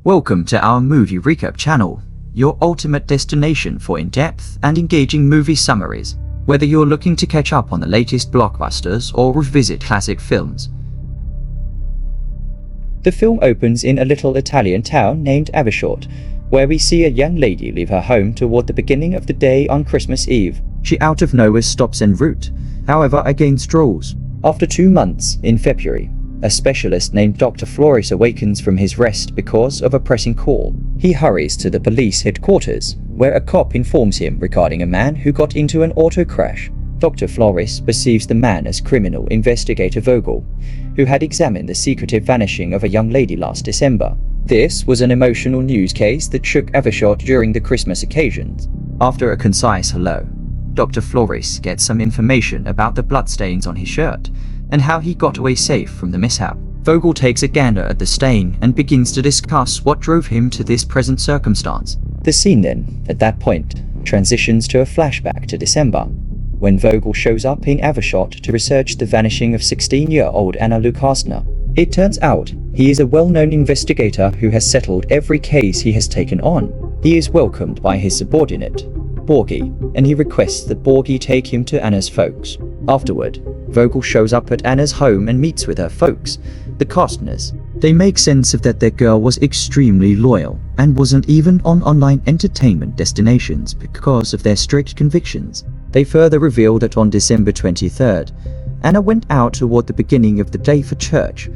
Welcome to our movie recap channel, your ultimate destination for in-depth and engaging movie summaries, whether you're looking to catch up on the latest blockbusters or revisit classic films. The film opens in a little Italian town named Avishort, where we see a young lady leave her home toward the beginning of the day on Christmas Eve. She out of nowhere stops en route, however again strolls. After 2 months, in February, a specialist named Dr. Flores awakens from his rest because of a pressing call. He hurries to the police headquarters, where a cop informs him regarding a man who got into an auto crash. Dr. Flores perceives the man as criminal investigator Vogel, who had examined the secretive vanishing of a young lady last December. This was an emotional news case that shook Avishort during the Christmas occasions. After a concise hello, Dr. Flores gets some information about the bloodstains on his shirt and how he got away safe from the mishap. Vogel takes a gander at the stain and begins to discuss what drove him to this present circumstance. The scene then, at that point, transitions to a flashback to December, when Vogel shows up in Avishort to research the vanishing of 16-year-old Anna Lukasna. It turns out he is a well-known investigator who has settled every case he has taken on. He is welcomed by his subordinate, Borgi, and he requests that Borgi take him to Anna's folks. Afterward, Vogel shows up at Anna's home and meets with her folks, the Kostners. They make sense of that their girl was extremely loyal and wasn't even on online entertainment destinations because of their strict convictions. They further reveal that on December 23rd, Anna went out toward the beginning of the day for church,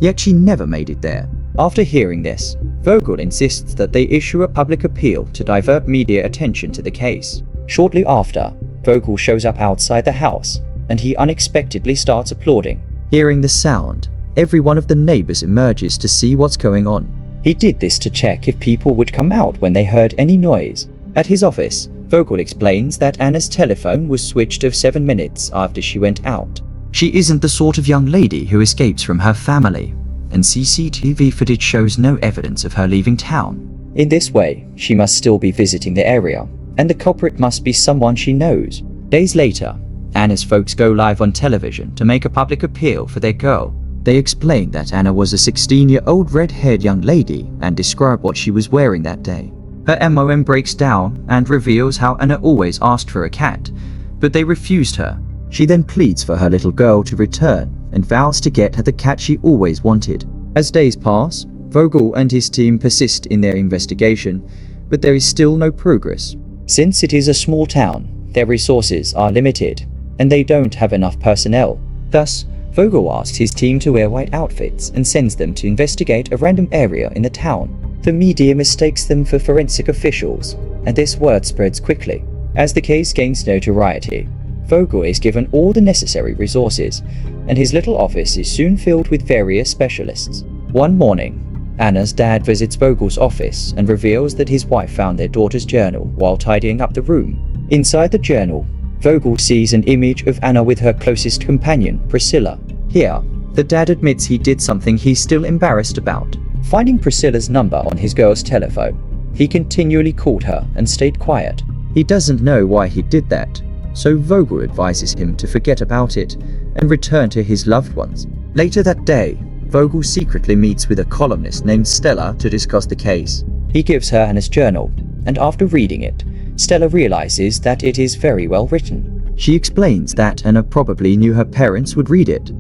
yet she never made it there. After hearing this, Vogel insists that they issue a public appeal to divert media attention to the case. Shortly after, Vogel shows up outside the house, and he unexpectedly starts applauding. Hearing the sound, every one of the neighbors emerges to see what's going on. He did this to check if people would come out when they heard any noise. At his office, Vogel explains that Anna's telephone was switched off 7 minutes after she went out. She isn't the sort of young lady who escapes from her family, and CCTV footage shows no evidence of her leaving town. In this way, she must still be visiting the area, and the culprit must be someone she knows. Days later, Anna's folks go live on television to make a public appeal for their girl. They explain that Anna was a 16-year-old red-haired young lady and describe what she was wearing that day. Her MOM breaks down and reveals how Anna always asked for a cat, but they refused her. She then pleads for her little girl to return and vows to get her the cat she always wanted. As days pass, Vogel and his team persist in their investigation, but there is still no progress. Since it is a small town, their resources are limited, and they don't have enough personnel. Thus, Vogel asks his team to wear white outfits and sends them to investigate a random area in the town. The media mistakes them for forensic officials, and this word spreads quickly. As the case gains notoriety, Vogel is given all the necessary resources, and his little office is soon filled with various specialists. One morning, Anna's dad visits Vogel's office and reveals that his wife found their daughter's journal while tidying up the room. Inside the journal, Vogel sees an image of Anna with her closest companion, Priscilla. Here, the dad admits he did something he's still embarrassed about. Finding Priscilla's number on his girl's telephone, he continually called her and stayed quiet. He doesn't know why he did that, so Vogel advises him to forget about it and return to his loved ones. Later that day, Vogel secretly meets with a columnist named Stella to discuss the case. He gives her Anna's journal, and after reading it, Stella realizes that it is very well written. She explains that Anna probably knew her parents would read it,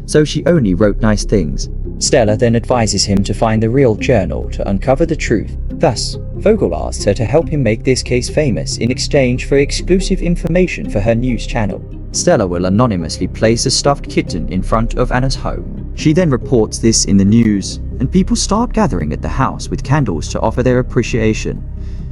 so she only wrote nice things. Stella then advises him to find the real journal to uncover the truth. Thus, Vogel asks her to help him make this case famous in exchange for exclusive information for her news channel. Stella will anonymously place a stuffed kitten in front of Anna's home. She then reports this in the news, and people start gathering at the house with candles to offer their appreciation.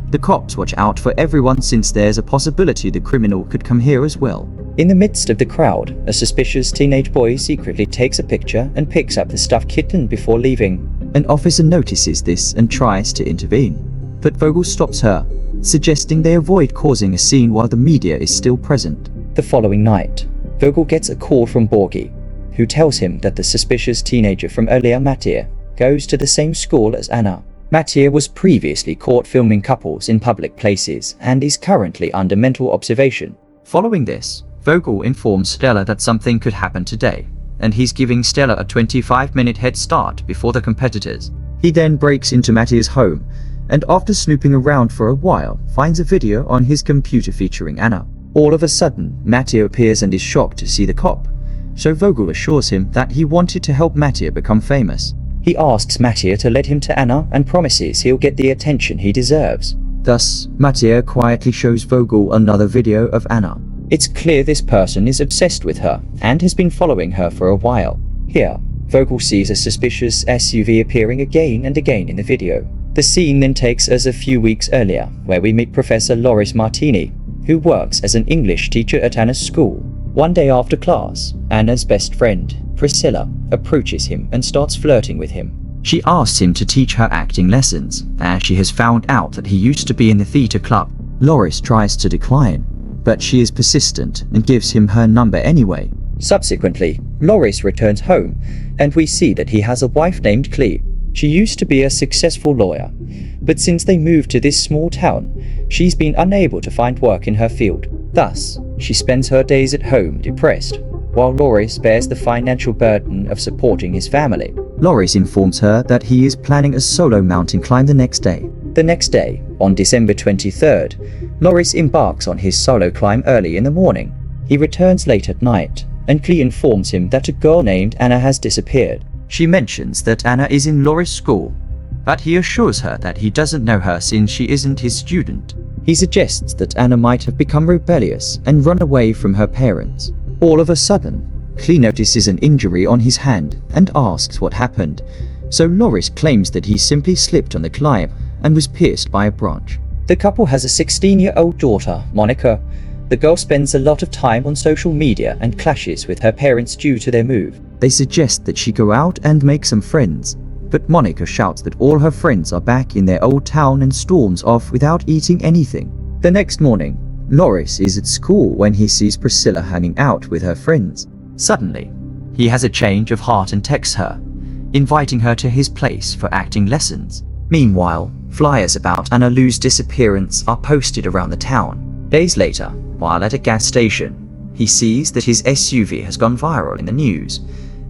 The cops watch out for everyone since there's a possibility the criminal could come here as well. In the midst of the crowd, a suspicious teenage boy secretly takes a picture and picks up the stuffed kitten before leaving. An officer notices this and tries to intervene, but Vogel stops her, suggesting they avoid causing a scene while the media is still present. The following night, Vogel gets a call from Borgi, who tells him that the suspicious teenager from earlier, Mattia, goes to the same school as Anna. Mattia was previously caught filming couples in public places and is currently under mental observation. Following this, Vogel informs Stella that something could happen today, and he's giving Stella a 25-minute head start before the competitors. He then breaks into Mattia's home, and after snooping around for a while, finds a video on his computer featuring Anna. All of a sudden, Mattia appears and is shocked to see the cop, so Vogel assures him that he wanted to help Mattia become famous. He asks Mattia to lead him to Anna and promises he'll get the attention he deserves. Thus, Mattia quietly shows Vogel another video of Anna. It's clear this person is obsessed with her and has been following her for a while. Here, Vogel sees a suspicious SUV appearing again and again in the video. The scene then takes us a few weeks earlier, where we meet Professor Loris Martini, who works as an English teacher at Anna's school. One day after class, Anna's best friend, Priscilla, approaches him and starts flirting with him. She asks him to teach her acting lessons, as she has found out that he used to be in the theatre club. Loris tries to decline, but she is persistent and gives him her number anyway. Subsequently, Loris returns home, and we see that he has a wife named Clea. She used to be a successful lawyer, but since they moved to this small town, she's been unable to find work in her field. Thus, she spends her days at home depressed, while Loris bears the financial burden of supporting his family. Loris informs her that he is planning a solo mountain climb the next day. The next day, on December 23rd, Loris embarks on his solo climb early in the morning. He returns late at night, and Clea informs him that a girl named Anna has disappeared. She mentions that Anna is in Loris' school, but he assures her that he doesn't know her since she isn't his student. He suggests that Anna might have become rebellious and run away from her parents. All of a sudden, Clea notices an injury on his hand and asks what happened, so Loris claims that he simply slipped on the climb and was pierced by a branch. The couple has a 16-year-old daughter, Monica. The girl spends a lot of time on social media and clashes with her parents due to their move. They suggest that she go out and make some friends, but Monica shouts that all her friends are back in their old town and storms off without eating anything. The next morning, Loris is at school when he sees Priscilla hanging out with her friends. Suddenly, he has a change of heart and texts her, inviting her to his place for acting lessons. Meanwhile, flyers about Anna Lou's disappearance are posted around the town. Days later, while at a gas station, he sees that his SUV has gone viral in the news,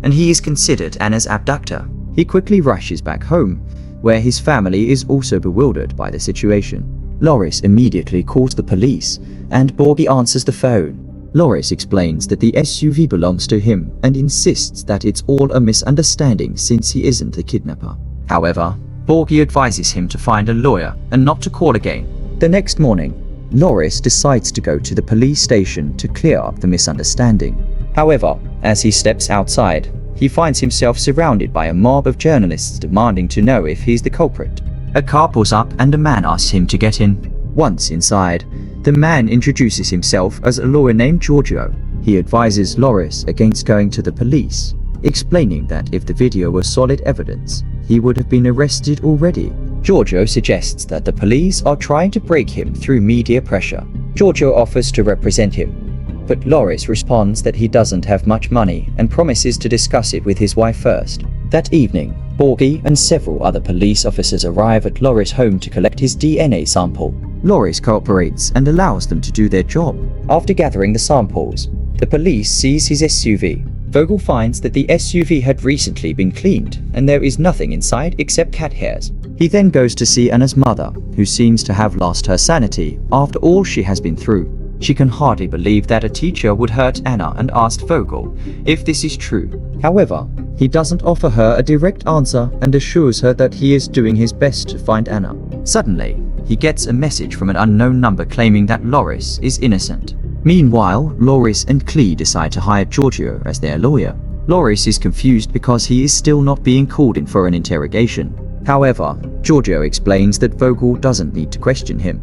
and he is considered Anna's abductor. He quickly rushes back home, where his family is also bewildered by the situation. Loris immediately calls the police, and Borgi answers the phone. Loris explains that the SUV belongs to him and insists that it's all a misunderstanding since he isn't the kidnapper. However, Borgi advises him to find a lawyer and not to call again. The next morning, Loris decides to go to the police station to clear up the misunderstanding. However, as he steps outside, he finds himself surrounded by a mob of journalists demanding to know if he's the culprit. A car pulls up and a man asks him to get in. Once inside, the man introduces himself as a lawyer named Giorgio. He advises Loris against going to the police, explaining that if the video was solid evidence, he would have been arrested already. Giorgio suggests that the police are trying to break him through media pressure. Giorgio offers to represent him, but Loris responds that he doesn't have much money and promises to discuss it with his wife first. That evening, Borgi and several other police officers arrive at Loris' home to collect his DNA sample. Loris cooperates and allows them to do their job. After gathering the samples, the police seize his SUV. Vogel finds that the SUV had recently been cleaned and there is nothing inside except cat hairs. He then goes to see Anna's mother, who seems to have lost her sanity after all she has been through. She can hardly believe that a teacher would hurt Anna and asks Vogel if this is true. However, he doesn't offer her a direct answer and assures her that he is doing his best to find Anna. Suddenly, he gets a message from an unknown number claiming that Loris is innocent. Meanwhile, Loris and Clea decide to hire Giorgio as their lawyer. Loris is confused because he is still not being called in for an interrogation. However, Giorgio explains that Vogel doesn't need to question him.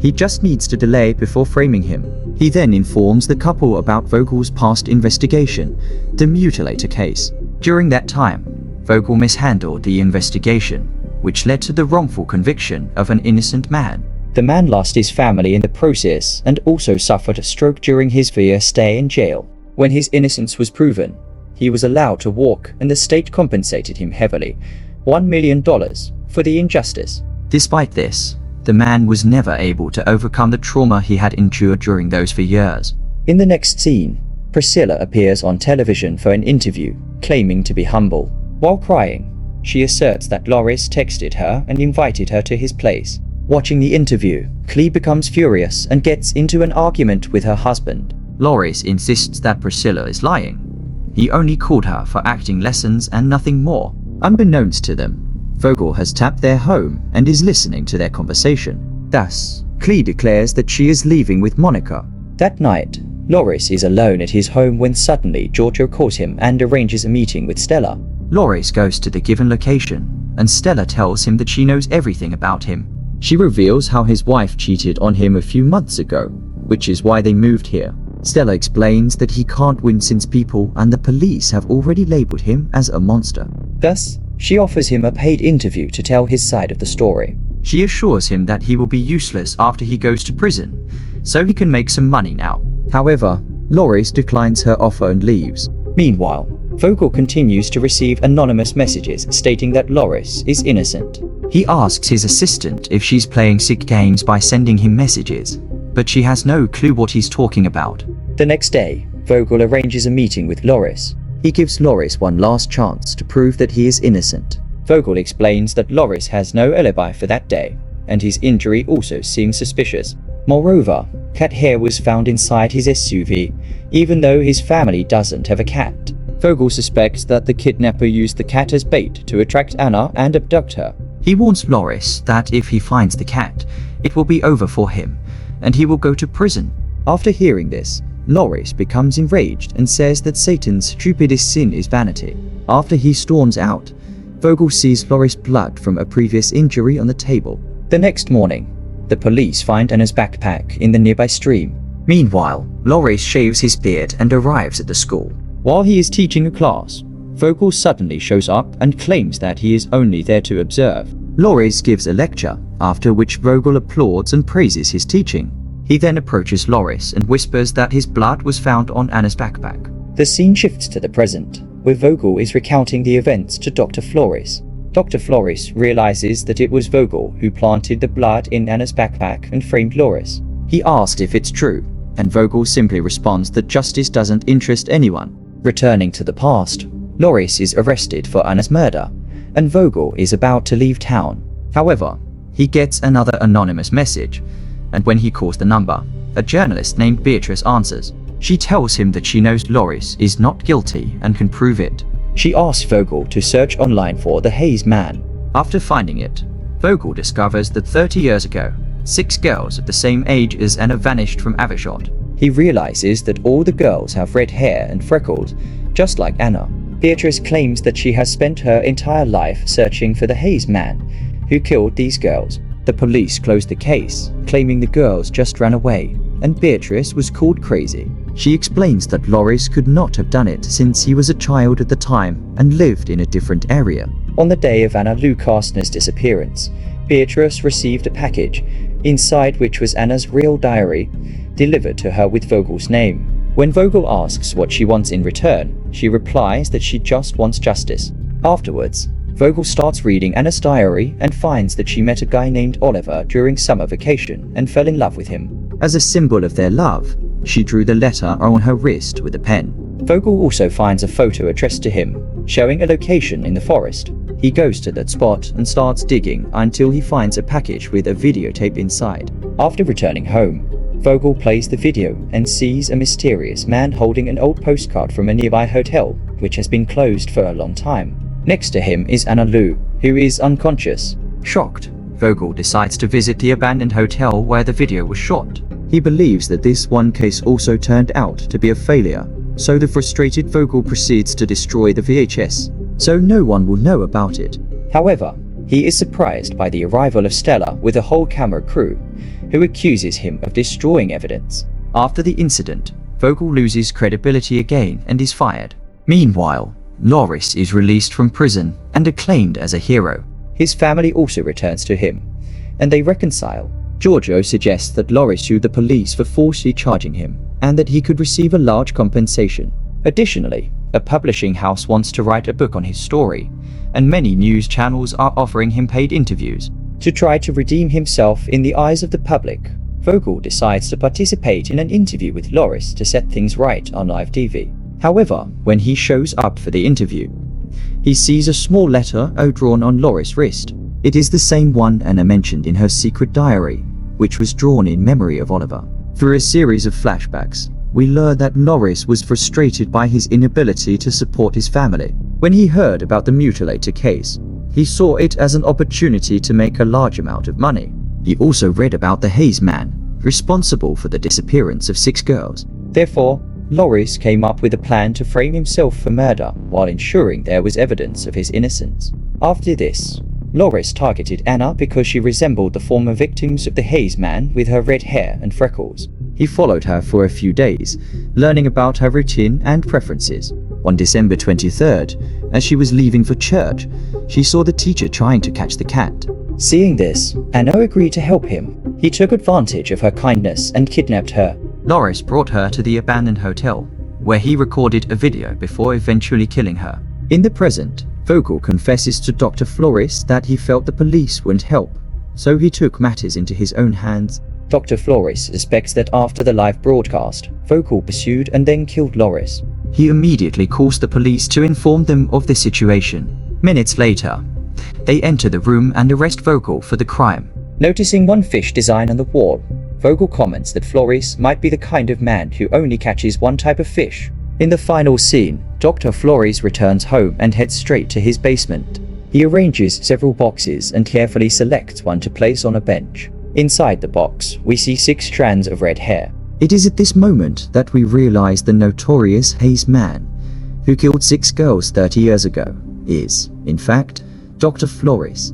He just needs to delay before framing him. He then informs the couple about Vogel's past investigation, the mutilator case. During that time, Vogel mishandled the investigation, which led to the wrongful conviction of an innocent man. The man lost his family in the process and also suffered a stroke during his year stay in jail. When his innocence was proven, he was allowed to walk and the state compensated him heavily, $1 million, for the injustice. Despite this, the man was never able to overcome the trauma he had endured during those 4 years. In the next scene, Priscilla appears on television for an interview, claiming to be humble. While crying, She asserts that Flores texted her and invited her to his place. Watching the interview, Clee becomes furious and gets into an argument with her husband. Flores insists that Priscilla is lying. He only called her for acting lessons and nothing more. Unbeknownst to them, Vogel has tapped their home and is listening to their conversation. Thus, Clee declares that she is leaving with Monica. That night, Flores is alone at his home when suddenly Giorgio calls him and arranges a meeting with Stella. Flores goes to the given location, and Stella tells him that she knows everything about him. She reveals how his wife cheated on him a few months ago, which is why they moved here. Stella explains that he can't win since people and the police have already labeled him as a monster. Thus, she offers him a paid interview to tell his side of the story. She assures him that he will be useless after he goes to prison, so he can make some money now. However, Flores declines her offer and leaves. Meanwhile, Vogel continues to receive anonymous messages stating that Flores is innocent. He asks his assistant if she's playing sick games by sending him messages, but she has no clue what he's talking about. The next day, Vogel arranges a meeting with Flores. He gives Flores one last chance to prove that he is innocent. Vogel explains that Flores has no alibi for that day, and his injury also seems suspicious. Moreover, cat hair was found inside his SUV, even though his family doesn't have a cat. Vogel suspects that the kidnapper used the cat as bait to attract Anna and abduct her. He warns Flores that if he finds the cat, it will be over for him, and he will go to prison. After hearing this, Flores becomes enraged and says that Satan's stupidest sin is vanity. After he storms out, Vogel sees Flores' blood from a previous injury on the table. The next morning, the police find Anna's backpack in the nearby stream. Meanwhile, Flores shaves his beard and arrives at the school. While he is teaching a class, Vogel suddenly shows up and claims that he is only there to observe. Flores gives a lecture, after which Vogel applauds and praises his teaching. He then approaches Flores and whispers that his blood was found on Anna's backpack. The scene shifts to the present, where Vogel is recounting the events to Dr. Flores. Dr. Flores realizes that it was Vogel who planted the blood in Anna's backpack and framed Flores. He asked if it's true, and Vogel simply responds that justice doesn't interest anyone. Returning to the past, Flores is arrested for Anna's murder, and Vogel is about to leave town. However, he gets another anonymous message, and when he calls the number, a journalist named Beatrice answers. She tells him that she knows Flores is not guilty and can prove it. She asks Vogel to search online for the Haze Man. After finding it, Vogel discovers that 30 years ago, 6 girls of the same age as Anna vanished from Avishot. He realizes that all the girls have red hair and freckles, just like Anna. Beatrice claims that she has spent her entire life searching for the Haze Man, who killed these girls. The police closed the case, claiming the girls just ran away, and Beatrice was called crazy. She explains that Flores could not have done it since he was a child at the time and lived in a different area. On the day of Anna Lou Kastner's disappearance, Beatrice received a package, inside which was Anna's real diary, delivered to her with Vogel's name. When Vogel asks what she wants in return, she replies that she just wants justice. Afterwards, Vogel starts reading Anna's diary and finds that she met a guy named Oliver during summer vacation and fell in love with him. As a symbol of their love, she drew the letter on her wrist with a pen. Vogel also finds a photo addressed to him, showing a location in the forest. He goes to that spot and starts digging until he finds a package with a videotape inside. After returning home, Vogel plays the video and sees a mysterious man holding an old postcard from a nearby hotel, which has been closed for a long time. Next to him is Anna Lou, who is unconscious. Shocked, Vogel decides to visit the abandoned hotel where the video was shot. He believes that this one case also turned out to be a failure, so the frustrated Vogel proceeds to destroy the VHS, so no one will know about it. However, he is surprised by the arrival of Stella with a whole camera crew, who accuses him of destroying evidence. After the incident, Vogel loses credibility again and is fired. Meanwhile, Flores is released from prison and acclaimed as a hero. His family also returns to him, and they reconcile. Giorgio suggests that Flores sued the police for falsely charging him, and that he could receive a large compensation. Additionally, a publishing house wants to write a book on his story, and many news channels are offering him paid interviews. To try to redeem himself in the eyes of the public, Vogel decides to participate in an interview with Flores to set things right on live TV. However, when he shows up for the interview, He sees a small letter O drawn on Loris' wrist. It is the same one Anna mentioned in her secret diary, which was drawn in memory of Oliver. Through a series of flashbacks, we learn that Loris was frustrated by his inability to support his family. When he heard about the mutilator case, he saw it as an opportunity to make a large amount of money. He also read about the Haze Man, responsible for the disappearance of 6 girls. Therefore, Loris came up with a plan to frame himself for murder while ensuring there was evidence of his innocence. After this, Loris targeted Anna because she resembled the former victims of the Haze Man with her red hair and freckles. He followed her for a few days, learning about her routine and preferences. On December 23rd, as she was leaving for church, she saw the teacher trying to catch the cat. Seeing this, Anna agreed to help him. He took advantage of her kindness and kidnapped her. Loris brought her to the abandoned hotel, where he recorded a video before eventually killing her. In the present, Vogel confesses to Dr. Flores that he felt the police wouldn't help, so he took matters into his own hands. Dr. Flores suspects that after the live broadcast, Vogel pursued and then killed Loris. He immediately calls the police to inform them of the situation. Minutes later, they enter the room and arrest Vogel for the crime. Noticing one fish design on the wall, Vogel comments that Flores might be the kind of man who only catches one type of fish. In the final scene, Dr. Flores returns home and heads straight to his basement. He arranges several boxes and carefully selects one to place on a bench. Inside the box, we see 6 strands of red hair. It is at this moment that we realize the notorious Haze Man, who killed 6 girls 30 years ago, is, in fact, Dr. Flores.